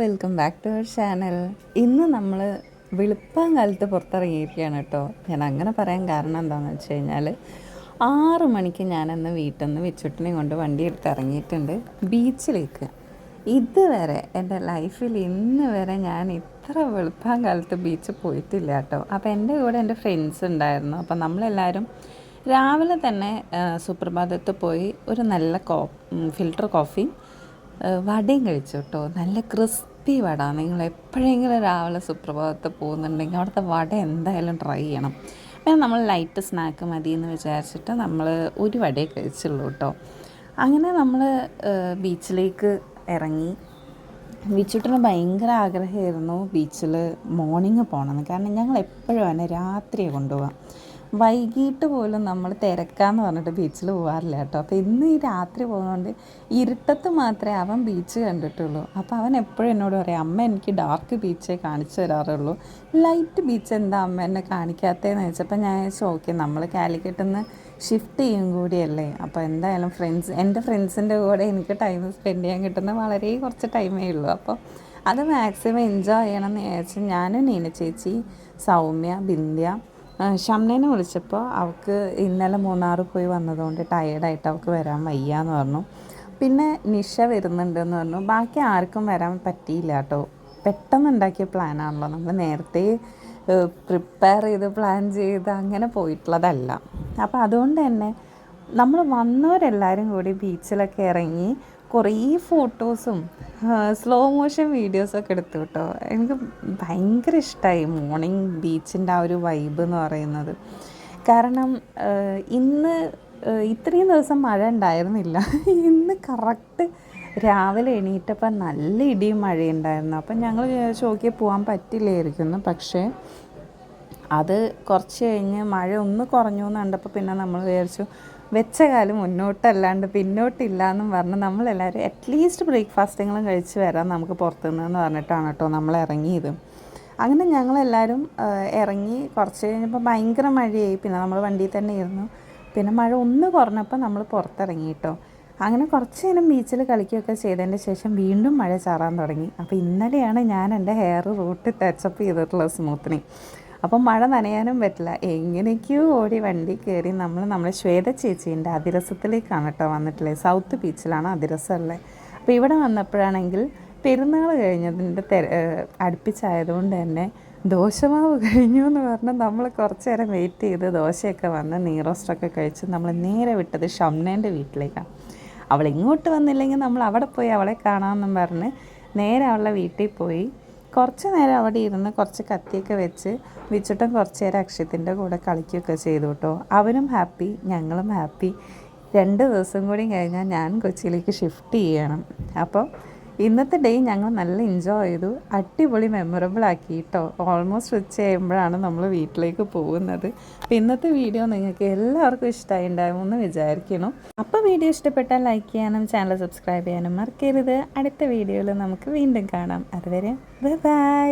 Welcome back to our channel. ഇന്ന് നമ്മൾ വെളുപ്പാൻ കാലത്ത് പുറത്തിറങ്ങിയിരിക്കുകയാണ് കേട്ടോ. ഞാൻ അങ്ങനെ പറയാൻ കാരണം എന്താണെന്ന് വെച്ച് കഴിഞ്ഞാൽ 6 മണിക്ക് ഞാനന്ന് വീട്ടിൽ നിന്ന് വിച്ചുട്ടിനെ കൊണ്ട് വണ്ടി എടുത്ത് ഇറങ്ങിയിട്ടുണ്ട് ബീച്ചിലേക്ക്. ഇതുവരെ എൻ്റെ ലൈഫിൽ ഇന്ന് വരെ ഞാൻ ഇത്ര വെളുപ്പാൻ കാലത്ത് ബീച്ചിൽ പോയിട്ടില്ല കേട്ടോ. അപ്പോൾ എൻ്റെ കൂടെ എൻ്റെ ഫ്രണ്ട്സ് ഉണ്ടായിരുന്നു. അപ്പോൾ നമ്മളെല്ലാവരും രാവിലെ തന്നെ സുപ്രഭാതത്ത് പോയി ഒരു നല്ല ഫിൽറ്റർ കോഫിയും വടയും കഴിച്ചു കേട്ടോ. നല്ല ക്രിസ്പി വട. നിങ്ങൾ എപ്പോഴെങ്കിലും രാവിലെ സുപ്രഭാതത്ത് പോകുന്നുണ്ടെങ്കിൽ അവിടുത്തെ വട എന്തായാലും ട്രൈ ചെയ്യണം. പിന്നെ നമ്മൾ ലൈറ്റ് സ്നാക്ക് മതി എന്ന് വിചാരിച്ചിട്ട് നമ്മൾ ഒരു വടയെ കഴിച്ചുള്ളൂ കേട്ടോ. അങ്ങനെ നമ്മൾ ബീച്ചിലേക്ക് ഇറങ്ങി. ബീച്ചുട്ടിന് ഭയങ്കര ആഗ്രഹമായിരുന്നു ബീച്ചിൽ മോർണിംഗ് പോകണമെന്ന്. കാരണം ഞങ്ങൾ എപ്പോഴും അവനെ രാത്രിയാണ് കൊണ്ടുപോകാം. വൈകിട്ട് പോലും നമ്മൾ തിരക്കാന്ന് പറഞ്ഞിട്ട് ബീച്ചിൽ പോകാറില്ല കേട്ടോ. അപ്പോൾ ഇന്ന് ഈ രാത്രി പോകുന്നതുകൊണ്ട് ഇരുട്ടത്ത് മാത്രമേ അവൻ ബീച്ച് കണ്ടിട്ടുള്ളൂ. അപ്പോൾ അവൻ എപ്പോഴും എന്നോട് പറയും, അമ്മ എനിക്ക് ഡാർക്ക് ബീച്ചേ കാണിച്ചു തരാറുള്ളൂ, ലൈറ്റ് ബീച്ച് എന്താ അമ്മ എന്നെ കാണിക്കാത്തതെന്ന് ചോദിച്ചപ്പോൾ ഞാൻ ഓക്കെ നമ്മൾ കാലിക്കറ്റിൽ നിന്ന് ഷിഫ്റ്റ് ചെയ്യും കൂടിയല്ലേ, അപ്പോൾ എന്തായാലും എൻ്റെ ഫ്രണ്ട്സിൻ്റെ കൂടെ എനിക്ക് ടൈം സ്പെൻഡ് ചെയ്യാൻ കിട്ടുന്ന വളരെ കുറച്ച് ടൈമേ ഉള്ളൂ. അപ്പോൾ അത് മാക്സിമം എൻജോയ് ചെയ്യണമെന്ന് വിചാരിച്ച് ഞാനും നീന ചേച്ചി, സൗമ്യ, ബിന്ധ്യ, ഷംനേനെ വിളിച്ചപ്പോൾ അവൾക്ക് ഇന്നലെ മൂന്നാർ പോയി വന്നതുകൊണ്ട് ടയേർഡായിട്ട് അവൾക്ക് വരാൻ വയ്യാന്ന് പറഞ്ഞു. പിന്നെ നിഷ വരുന്നുണ്ടെന്ന് പറഞ്ഞു. ബാക്കി ആർക്കും വരാൻ പറ്റിയില്ല കേട്ടോ. പെട്ടെന്ന് ഉണ്ടാക്കിയ പ്ലാനാണല്ലോ, നമ്മൾ നേരത്തെ പ്രിപ്പയർ ചെയ്ത് പ്ലാൻ ചെയ്ത് അങ്ങനെ പോയിട്ടുള്ളതല്ല. അപ്പോൾ അതുകൊണ്ട് തന്നെ നമ്മൾ വന്നവരെല്ലാവരും കൂടി ബീച്ചിലൊക്കെ ഇറങ്ങി കുറേ ഫോട്ടോസും സ്ലോ മോഷൻ വീഡിയോസൊക്കെ എടുത്തു കേട്ടോ. എനിക്ക് ഭയങ്കര ഇഷ്ടമായി മോർണിംഗ് ബീച്ചിൻ്റെ ആ ഒരു വൈബ് എന്ന് പറയുന്നത്. കാരണം ഇന്ന് ഇത്രയും ദിവസം മഴ ഉണ്ടായിരുന്നില്ല. ഇന്ന് കറക്റ്റ് രാവിലെ എണീറ്റപ്പോൾ നല്ല ഇടിയും മഴയുണ്ടായിരുന്നു. അപ്പം ഞങ്ങൾ ചോദിക്കി പോകാൻ പറ്റില്ലായിരിക്കുന്നു. പക്ഷേ അത് കുറച്ച് കഴിഞ്ഞ് മഴ ഒന്ന് കുറഞ്ഞു എന്ന് കണ്ടപ്പോൾ പിന്നെ നമ്മൾ വിചാരിച്ചു വെച്ച കാലം മുന്നോട്ടല്ലാണ്ട് പിന്നോട്ടില്ല എന്നും പറഞ്ഞ് നമ്മളെല്ലാവരും അറ്റ്ലീസ്റ്റ് ബ്രേക്ക്ഫാസ്റ്റെങ്കിലും കഴിച്ച് വരാം നമുക്ക് പുറത്തുനിന്ന് പറഞ്ഞിട്ടാണ് കേട്ടോ നമ്മൾ ഇറങ്ങിയത്. അങ്ങനെ ഞങ്ങളെല്ലാവരും ഇറങ്ങി. കുറച്ച് കഴിഞ്ഞപ്പോൾ ഭയങ്കര മഴയായി. പിന്നെ നമ്മൾ വണ്ടിയിൽ തന്നെ ഇരുന്നു. പിന്നെ മഴ ഒന്ന് കുറഞ്ഞപ്പോൾ നമ്മൾ പുറത്തിറങ്ങി കേട്ടോ. അങ്ങനെ കുറച്ച് നേരം ബീച്ചിൽ കളിക്കുകയൊക്കെ ചെയ്തതിൻ്റെ ശേഷം വീണ്ടും മഴ ചാറാൻ തുടങ്ങി. അപ്പോൾ ഇന്നലെയാണ് ഞാൻ എൻ്റെ ഹെയർ റൂട്ട് ടച്ചപ്പ് ചെയ്തിട്ടുള്ള സ്മൂത്തനിങ്. അപ്പം മഴ നനയാനും പറ്റില്ല. എങ്ങനെയൊക്കെയോ ഓടി വണ്ടി കയറി നമ്മൾ ശ്വേത ചേച്ചീൻ്റെ അതിരസത്തിലേക്കാണ് കേട്ടോ വന്നിട്ടുള്ളത്. സൗത്ത് ബീച്ചിലാണ് അതിരസമുള്ളത്. അപ്പോൾ ഇവിടെ വന്നപ്പോഴാണെങ്കിൽ പെരുന്നാൾ കഴിഞ്ഞതിൻ്റെ അടുപ്പിച്ചായതുകൊണ്ട് തന്നെ ദോശമാവ് കഴിഞ്ഞു എന്ന് പറഞ്ഞാൽ നമ്മൾ കുറച്ച് നേരം വെയിറ്റ് ചെയ്ത് ദോശയൊക്കെ വന്ന് നീറോസ്റ്റൊക്കെ കഴിച്ച് നമ്മൾ നേരെ വിട്ടത് ഷംനേൻ്റെ വീട്ടിലേക്കാണ്. അവൾ ഇങ്ങോട്ട് വന്നില്ലെങ്കിൽ നമ്മൾ അവിടെ പോയി അവളെ കാണാമെന്നും പറഞ്ഞ് നേരെ അവളുടെ വീട്ടിൽ പോയി. കുറച്ച് നേരം അവിടെ ഇരുന്ന് കുറച്ച് കത്തിയൊക്കെ വെച്ച് വിച്ചുട്ടൻ കുറച്ച് നേരം അക്ഷയത്തിൻ്റെ കൂടെ കളിക്കുകയൊക്കെ ചെയ്തു കേട്ടോ. അവനും ഹാപ്പി, ഞങ്ങളും ഹാപ്പി. 2 ദിവസം കൂടി കഴിഞ്ഞാൽ ഞാൻ കൊച്ചിയിലേക്ക് ഷിഫ്റ്റ് ചെയ്യണം. അപ്പോൾ ഇന്നത്തെ ഡേ ഞങ്ങൾ നല്ല എൻജോയ് ചെയ്തു. അടിപൊളി മെമ്മറബിൾ ആക്കി കേട്ടോ. ഓൾമോസ്റ്റ് ഉച്ച ചെയ്യുമ്പോഴാണ് നമ്മൾ വീട്ടിലേക്ക് പോകുന്നത്. അപ്പോൾ ഇന്നത്തെ വീഡിയോ നിങ്ങൾക്ക് എല്ലാവർക്കും ഇഷ്ടമായി ഉണ്ടാകുമെന്ന് വിചാരിക്കണം. അപ്പോൾ വീഡിയോ ഇഷ്ടപ്പെട്ടാൽ ലൈക്ക് ചെയ്യാനും ചാനൽ സബ്സ്ക്രൈബ് ചെയ്യാനും മറക്കരുത്. അടുത്ത വീഡിയോയിൽ നമുക്ക് വീണ്ടും കാണാം. അതുവരെ ബൈ ബൈ.